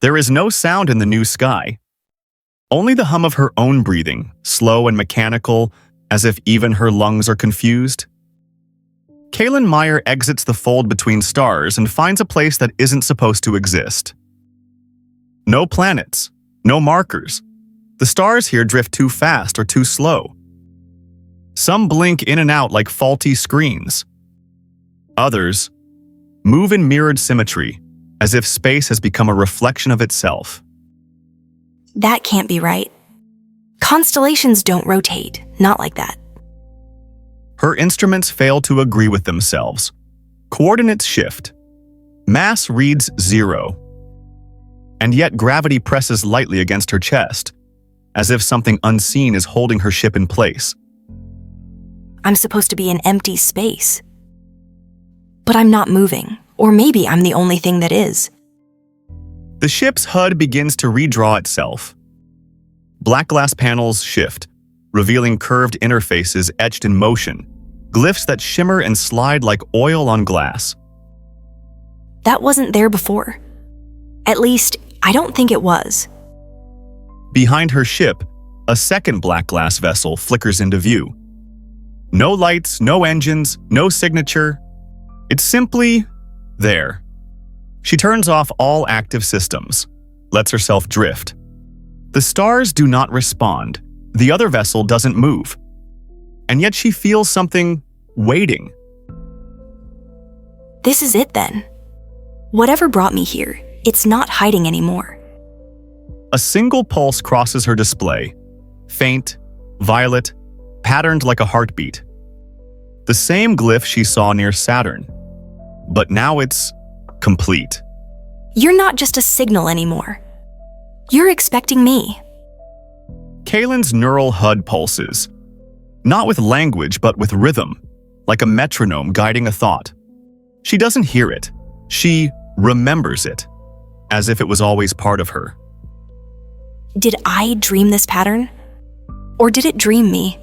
There is no sound in the new sky. Only the hum of her own breathing, slow and mechanical, as if even her lungs are confused. Kaelen Myre exits the fold between stars and finds a place that isn't supposed to exist. No planets, no markers. The stars here drift too fast or too slow. Some blink in and out like faulty screens. Others move in mirrored symmetry, as if space has become a reflection of itself. That can't be right. Constellations don't rotate, not like that. Her instruments fail to agree with themselves. Coordinates shift. Mass reads 0. And yet gravity presses lightly against her chest, as if something unseen is holding her ship in place. I'm supposed to be in empty space. But I'm not moving, or maybe I'm the only thing that is. The ship's HUD begins to redraw itself. Black glass panels shift, revealing curved interfaces etched in motion, glyphs that shimmer and slide like oil on glass. That wasn't there before. At least, I don't think it was. Behind her ship, a second black glass vessel flickers into view. No lights, no engines, no signature. It's simply there. She turns off all active systems, lets herself drift. The stars do not respond. The other vessel doesn't move. And yet she feels something waiting. This is it then. Whatever brought me here, it's not hiding anymore. A single pulse crosses her display. Faint, violet, patterned like a heartbeat. The same glyph she saw near Saturn. But now it's complete. You're not just a signal anymore. You're expecting me. Kaelen's neural HUD pulses. Not with language, but with rhythm, like a metronome guiding a thought. She doesn't hear it. She remembers it, as if it was always part of her. Did I dream this pattern? Or did it dream me?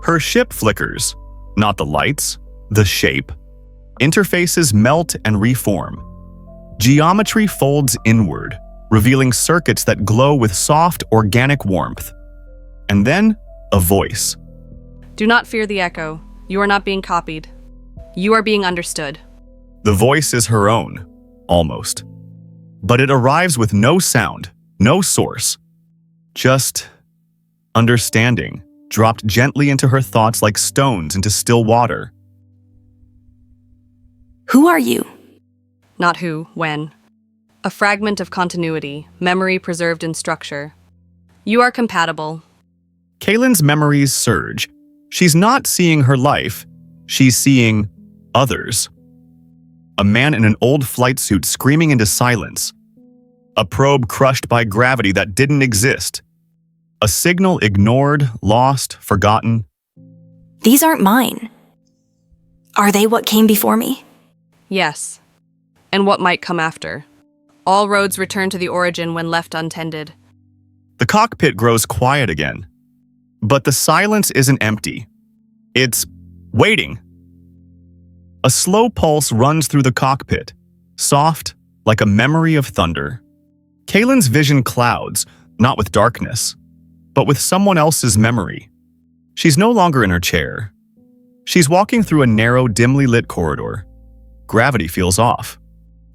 Her ship flickers. Not the lights, the shape. Interfaces melt and reform. Geometry folds inward, revealing circuits that glow with soft, organic warmth. And then, a voice. Do not fear the echo. You are not being copied. You are being understood. The voice is her own, almost. But it arrives with no sound, no source. Just understanding, dropped gently into her thoughts like stones into still water. Who are you? Not who, when. A fragment of continuity, memory preserved in structure. You are compatible. Kaelen's memories surge. She's not seeing her life, she's seeing others. A man in an old flight suit screaming into silence. A probe crushed by gravity that didn't exist. A signal ignored, lost, forgotten. These aren't mine. Are they what came before me? Yes. And what might come after. All roads return to the origin when left untended. The cockpit grows quiet again. But the silence isn't empty. It's waiting. A slow pulse runs through the cockpit, soft, like a memory of thunder. Kaelen's vision clouds, not with darkness, but with someone else's memory. She's no longer in her chair. She's walking through a narrow, dimly lit corridor. Gravity feels off.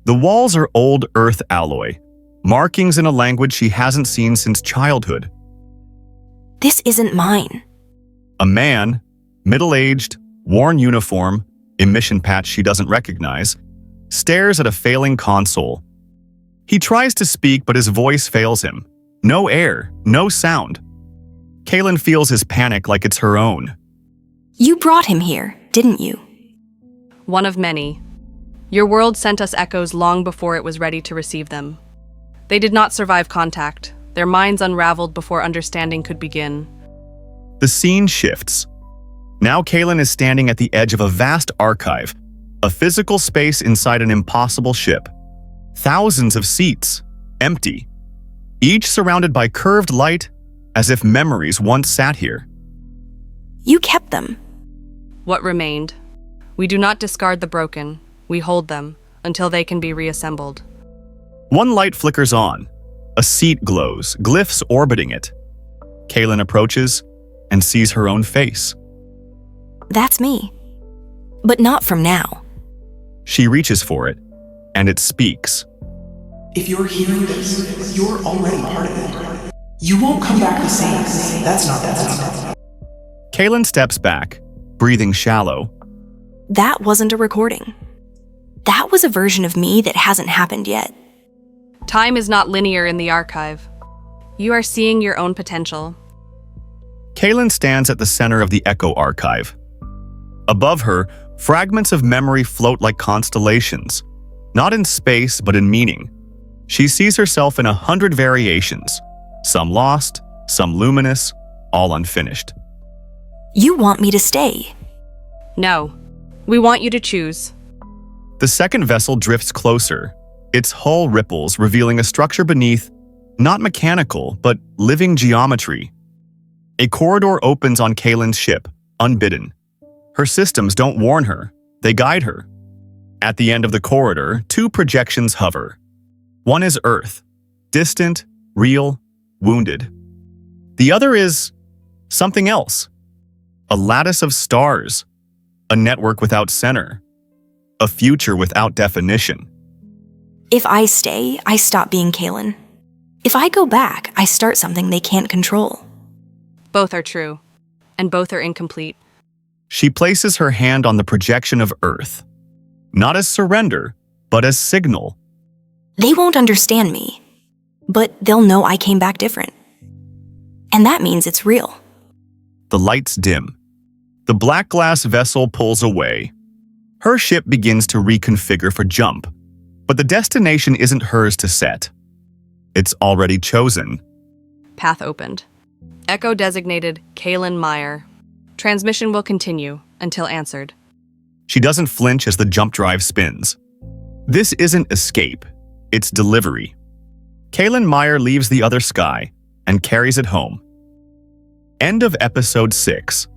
The walls are old earth alloy, markings in a language she hasn't seen since childhood. This isn't mine. A man, middle-aged, worn uniform, emission patch she doesn't recognize, stares at a failing console. He tries to speak, but his voice fails him. No air, no sound. Kaelen feels his panic like it's her own. You brought him here, didn't you? One of many. Your world sent us echoes long before it was ready to receive them. They did not survive contact. Their minds unraveled before understanding could begin. The scene shifts. Now Kaelen is standing at the edge of a vast archive, a physical space inside an impossible ship. Thousands of seats, empty, each surrounded by curved light, as if memories once sat here. You kept them. What remained? We do not discard the broken. We hold them until they can be reassembled. One light flickers on. A seat glows, glyphs orbiting it. Kaelen approaches and sees her own face. That's me. But not from now. She reaches for it, and it speaks. If you're hearing this, you're already part of it. You won't come back the same. That's not. Kaelen steps back, breathing shallow. That wasn't a recording. That was a version of me that hasn't happened yet. Time is not linear in the archive. You are seeing your own potential. Kaelen stands at the center of the Echo archive. Above her, fragments of memory float like constellations, not in space but in meaning. She sees herself in 100 variations, some lost, some luminous, all unfinished. You want me to stay. No, we want you to choose. The second vessel drifts closer, its hull ripples revealing a structure beneath, not mechanical, but living geometry. A corridor opens on Kaelen's ship, unbidden. Her systems don't warn her, they guide her. At the end of the corridor, two projections hover. One is Earth, distant, real, wounded. The other is something else. A lattice of stars, a network without center, a future without definition. If I stay, I stop being Kaelen. If I go back, I start something they can't control. Both are true, and both are incomplete. She places her hand on the projection of Earth, not as surrender, but as signal. They won't understand me, but they'll know I came back different. And that means it's real. The lights dim. The black glass vessel pulls away. Her ship begins to reconfigure for jump, but the destination isn't hers to set. It's already chosen. Path opened. Echo designated Kaelen Myre. Transmission will continue until answered. She doesn't flinch as the jump drive spins. This isn't escape, it's delivery. Kaelen Myre leaves the other sky and carries it home. End of episode 6.